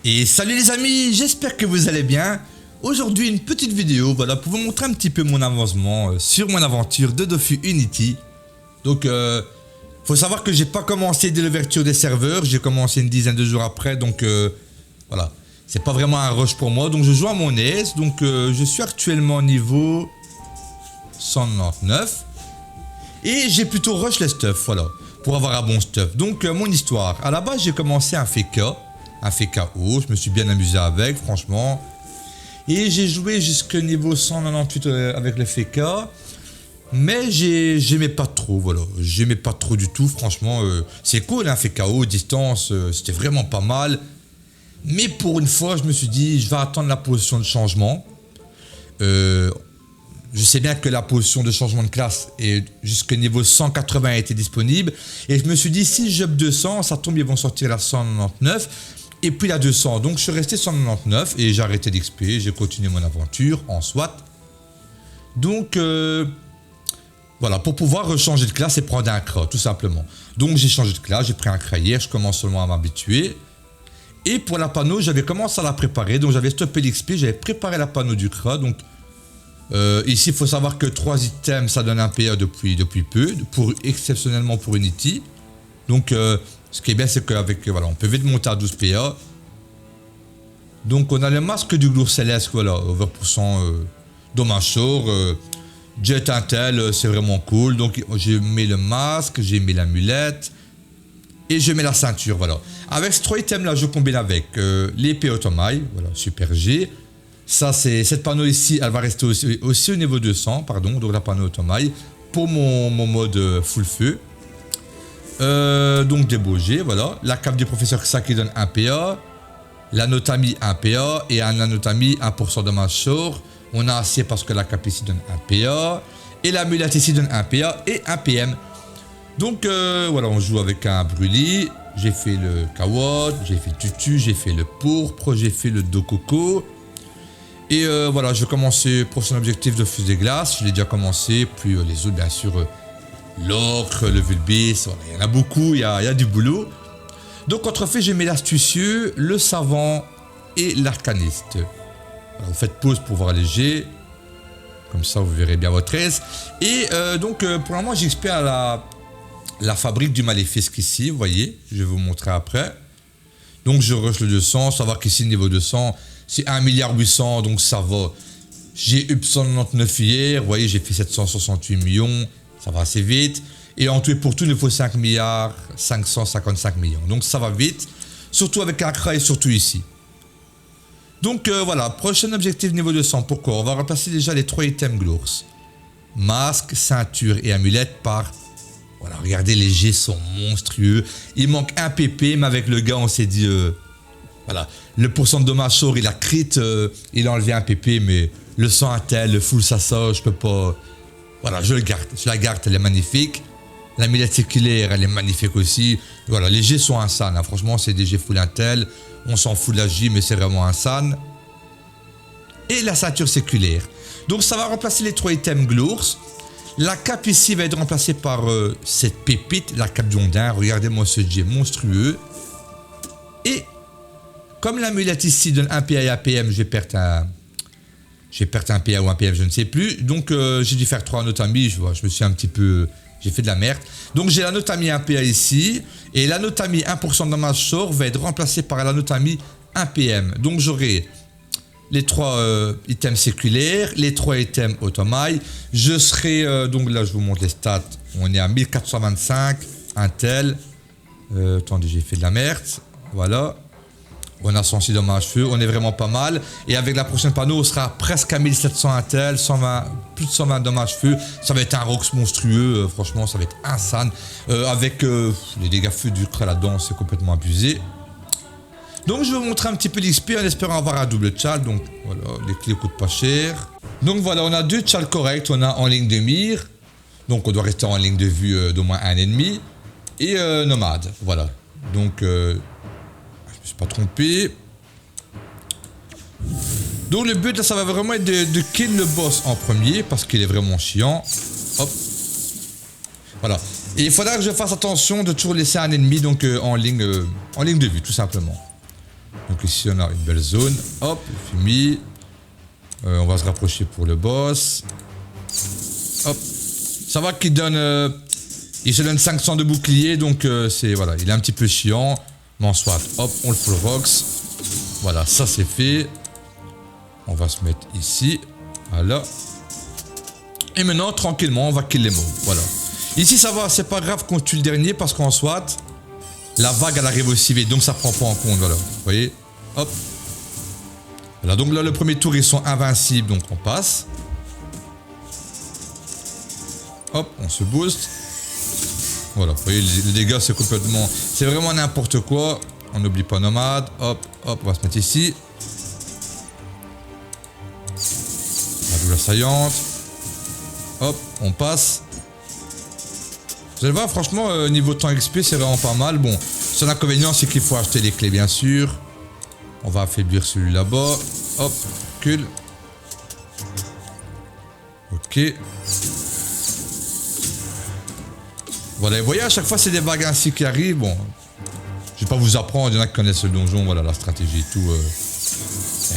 Et salut les amis, j'espère que vous allez bien. Aujourd'hui une petite vidéo voilà, pour vous montrer un petit peu mon avancement sur mon aventure de Dofus Unity. Donc faut savoir que j'ai pas commencé dès l'ouverture des serveurs, j'ai commencé une dizaine de jours après, donc voilà. C'est pas vraiment un rush pour moi, donc je joue à mon aise, donc je suis actuellement niveau 199. Et j'ai plutôt rush les stuff, voilà, pour avoir un bon stuff. Donc mon histoire, à la base j'ai commencé un FKO, je me suis bien amusé avec, franchement. Et j'ai joué jusqu'au niveau 198 avec le FK. Mais j'aimais pas trop, voilà. J'aimais pas trop du tout, franchement. C'est cool, un FKO, distance, c'était vraiment pas mal. Mais pour une fois, je me suis dit, je vais attendre la position de changement. Je sais bien que la position de changement de classe est jusqu'au niveau 180 a été disponible. Et je me suis dit, si j'up 200, ça tombe, ils vont sortir la 199. Et puis la 200. Donc je suis resté 199 et j'ai arrêté d'XP. J'ai continué mon aventure en SWAT. Donc voilà, pour pouvoir changer de classe et prendre un CRA, tout simplement. Donc j'ai changé de classe, j'ai pris un CRA hier, je commence seulement à m'habituer. Et pour la panneau, j'avais commencé à la préparer. Donc j'avais stoppé l'XP, j'avais préparé la panneau du CRA. Donc ici, il faut savoir que 3 items, ça donne un PA depuis peu, exceptionnellement pour Unity. Donc, ce qui est bien, c'est qu'avec, voilà, on peut vite monter à 12 PA. Donc, on a le masque du glour céleste, voilà, over % dommage sort. Jet Intel, c'est vraiment cool. Donc, j'ai mis le masque, j'ai mis l'amulette et je mets la ceinture, voilà. Avec ces 3 items-là, je combine avec l'épée automaille, voilà, super G. Ça, c'est cette panneau ici, elle va rester aussi au niveau 200, pardon, donc la panneau automaille, pour mon mode full feu. Donc des beaux G, voilà. La cape du professeur ça qui donne 1 PA. L'anotami 1 PA et un anotami 1% de dommage sort. On a assez parce que la cape ici donne 1 PA. Et l'amulette ici donne 1 PA et 1 PM. Donc voilà, on joue avec un brûlis. J'ai fait le Kawad, j'ai fait le tutu, j'ai fait le pourpre, j'ai fait le Dokoko. Et voilà, je vais commencer prochain objectif de fusée glace. Je l'ai déjà commencé. Puis les autres, bien sûr, l'ocre, le vulbis. Voilà, il y en a beaucoup, il y a du boulot. Donc, entre fait, j'ai mis l'astucieux, le savant et l'arcaniste. Vous faites pause pour voir les G. Comme ça, vous verrez bien votre aise. Et donc, pour le moment, j'expère à la fabrique du maléfice ici. Vous voyez, je vais vous montrer après. Donc, je rush le 200. Savoir qu'ici, niveau 200. C'est 1,8 milliard, donc ça va. J'ai up 199 hier, vous voyez, j'ai fait 768 millions, ça va assez vite. Et en tout et pour tout, il me faut 5 milliards 555 millions. Donc ça va vite, surtout avec Accra et surtout ici. Donc voilà, prochain objectif niveau 200. Pourquoi? On va remplacer déjà les 3 items glours. Masque, ceinture et amulette par... Voilà, regardez, les G sont monstrueux. Il manque un PP, mais avec le gars, on s'est dit... Voilà, le % de dommage sort, il a crit, il a enlevé un PP, mais le 100 Intel, le full ça sort, je peux pas... Voilà, je la garde, elle est magnifique. L'amulette séculaire, elle est magnifique aussi. Voilà, les G sont insanes, hein. Franchement, c'est des G full Intel. On s'en fout de la J, mais c'est vraiment insane. Et la ceinture séculaire. Donc ça va remplacer les 3 items glours. La cape ici va être remplacée par cette pépite, la cape d'Ondin. Regardez-moi ce G monstrueux. Et... comme l'amulette ici donne un PA et un PM, j'ai perdu un PA ou un PM, je ne sais plus. Donc j'ai dû faire 3 anotami, je me suis un petit peu... j'ai fait de la merde. Donc j'ai l'anotami 1 PA ici. Et l'anotami 1% de dommage sort va être remplacé par l'anotami 1 PM. Donc j'aurai les 3 items séculaires, les 3 items automaille. Je serai... donc là je vous montre les stats. On est à 1425, Intel. Attendez, j'ai fait de la merde. Voilà. On a 106 dommages feu, on est vraiment pas mal. Et avec la prochaine panneau, on sera presque à 1700 Intel, 120, plus de 120 dommages feu. Ça va être un Rox monstrueux, franchement, ça va être insane. Avec les dégâts feu du CRA là-dedans, c'est complètement abusé. Donc, je vais vous montrer un petit peu l'XP en espérant avoir un double tchal. Donc, voilà, les clés coûtent pas cher. Donc, voilà, on a 2 tchals corrects. On a en ligne de mire. Donc, on doit rester en ligne de vue d'au moins un ennemi. Et nomade, voilà. Donc... je me suis pas trompé. Donc le but là, ça va vraiment être de kill le boss en premier parce qu'il est vraiment chiant. Hop. Voilà. Et il faudra que je fasse attention de toujours laisser un ennemi donc en ligne de vue tout simplement. Donc ici on a une belle zone. Hop, fumier. On va se rapprocher pour le boss. Hop. Ça va qu'il donne... il se donne 500 de bouclier, donc c'est... Voilà, il est un petit peu chiant. Mais en soit, hop, on le full rocks. Voilà, ça c'est fait. On va se mettre ici. Voilà. Et maintenant, tranquillement, on va kill les mobs. Voilà. Ici, ça va, c'est pas grave qu'on tue le dernier parce qu'en soit, la vague, elle arrive aussi vite. Donc, ça prend pas en compte. Voilà. Vous voyez? Hop. Voilà. Donc, là, le premier tour, ils sont invincibles. Donc, on passe. Hop, on se booste. Voilà. Vous voyez, les dégâts, c'est complètement... C'est vraiment n'importe quoi. On n'oublie pas nomade. Hop, hop, on va se mettre ici. La double assaillante. Hop, on passe. Vous allez voir, franchement, niveau temps XP, c'est vraiment pas mal. Bon, son inconvénient, c'est qu'il faut acheter les clés, bien sûr. On va affaiblir celui là-bas. Hop, recule. Ok. Voilà, vous voyez, à chaque fois, c'est des vagues ainsi qui arrivent. Bon, je vais pas vous apprendre, il y en a qui connaissent le donjon, voilà, la stratégie et tout.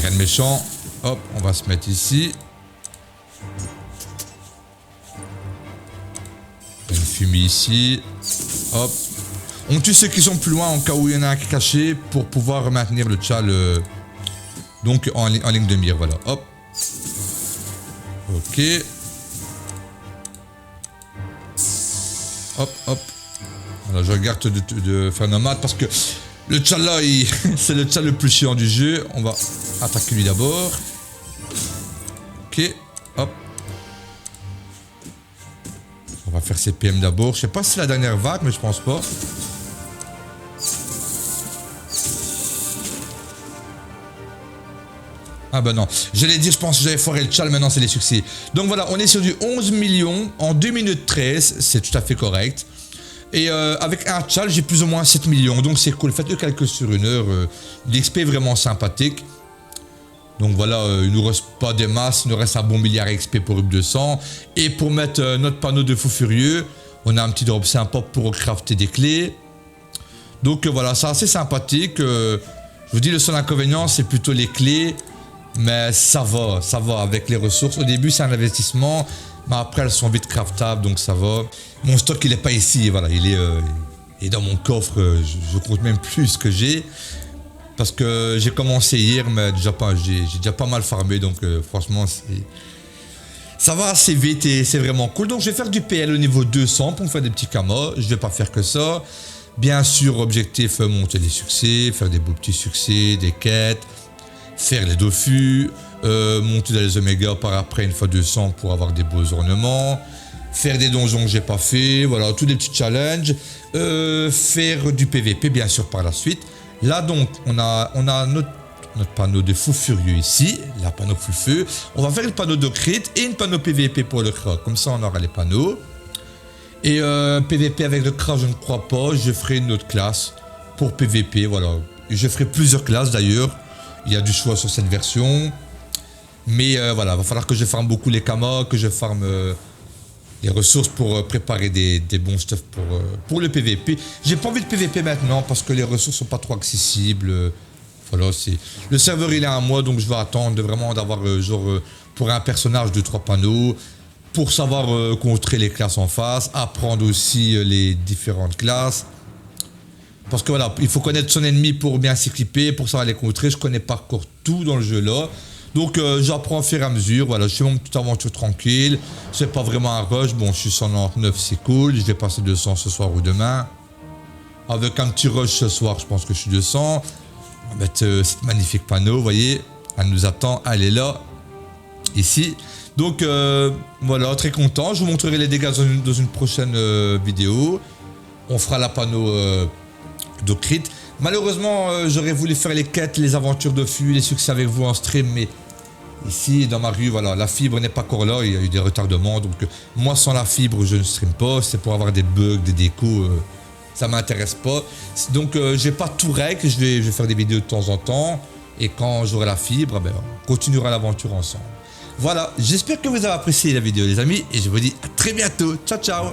Rien de méchant. Hop, on va se mettre ici. Une fumée ici. Hop. On tue ceux qui sont plus loin en cas où il y en a un qui est caché pour pouvoir maintenir le tchal donc en ligne de mire. Voilà. Hop. Ok. Hop, hop. Voilà, je regarde de faire nomade parce que le tchal là, c'est le tchal le plus chiant du jeu. On va attaquer lui d'abord. Ok. Hop. On va faire ses PM d'abord. Je sais pas si c'est la dernière vague, mais je pense pas. Ah ben non. J'allais dire, je pense que j'avais foiré le tchal, maintenant c'est les succès. Donc voilà, on est sur du 11 millions en 2 minutes 13. C'est tout à fait correct. Et avec un tchal, j'ai plus ou moins 7 millions. Donc c'est cool. Faites le calcul sur une heure. L'XP est vraiment sympathique. Donc voilà, il nous reste pas des masses, il nous reste un bon milliard XP pour UP 200. Et pour mettre notre panneau de fou furieux, on a un petit drop sympa pour crafter des clés. Donc voilà, c'est assez sympathique. Je vous dis, le seul inconvénient, c'est plutôt les clés. Mais ça va avec les ressources. Au début, c'est un investissement, mais après, elles sont vite craftables, donc ça va. Mon stock, il n'est pas ici, voilà, il est dans mon coffre. Je compte même plus ce que j'ai. Parce que j'ai commencé hier, mais j'ai déjà pas mal farmé, donc franchement, ça va assez vite et c'est vraiment cool. Donc je vais faire du PL au niveau 200 pour me faire des petits kamas. Je vais pas faire que ça. Bien sûr, objectif, monter des succès, faire des beaux petits succès, des quêtes, faire les dofus, monter dans les oméga par après une fois 200 pour avoir des beaux ornements, faire des donjons que j'ai pas fait, voilà, tous des petits challenges, faire du PVP bien sûr par la suite. Là donc, on a notre panneau de fou furieux ici, la panneau full feu. On va faire le panneau de crit et une panneau PVP pour le cra. Comme ça, on aura les panneaux. Et PVP avec le cra, je ne crois pas. Je ferai une autre classe pour PVP, voilà. Je ferai plusieurs classes d'ailleurs. Il y a du choix sur cette version. Mais voilà, il va falloir que je farme beaucoup les kamas, que je farme les ressources pour préparer des bons stuff pour le PVP. J'ai pas envie de PVP maintenant parce que les ressources sont pas trop accessibles. Voilà, le serveur il est à moi, donc je vais attendre vraiment d'avoir pour un personnage 2-3 panneaux pour savoir contrer les classes en face, apprendre aussi les différentes classes. Parce que voilà, il faut connaître son ennemi pour bien s'équiper, pour savoir les contrer. Je connais pas encore tout dans le jeu là. Donc j'apprends au fur et à mesure, voilà, je fais mon petite aventure tranquille, c'est pas vraiment un rush, bon je suis 199, c'est cool, je vais passer 200 ce soir ou demain. Avec un petit rush ce soir, je pense que je suis 200. On va mettre cette magnifique panneau, vous voyez, elle nous attend, elle est là, ici. Donc voilà, très content, je vous montrerai les dégâts dans une prochaine vidéo. On fera la panneau de crit. Malheureusement, j'aurais voulu faire les quêtes, les aventures de fût, les succès avec vous en stream, mais ici, dans ma rue, voilà, la fibre n'est pas encore là, il y a eu des retardements, donc moi, sans la fibre, je ne stream pas, c'est pour avoir des bugs, des décos, ça m'intéresse pas. Donc, j'ai pas tout règle, je vais faire des vidéos de temps en temps, et quand j'aurai la fibre, ben, on continuera l'aventure ensemble. Voilà, j'espère que vous avez apprécié la vidéo, les amis, et je vous dis à très bientôt. Ciao, ciao!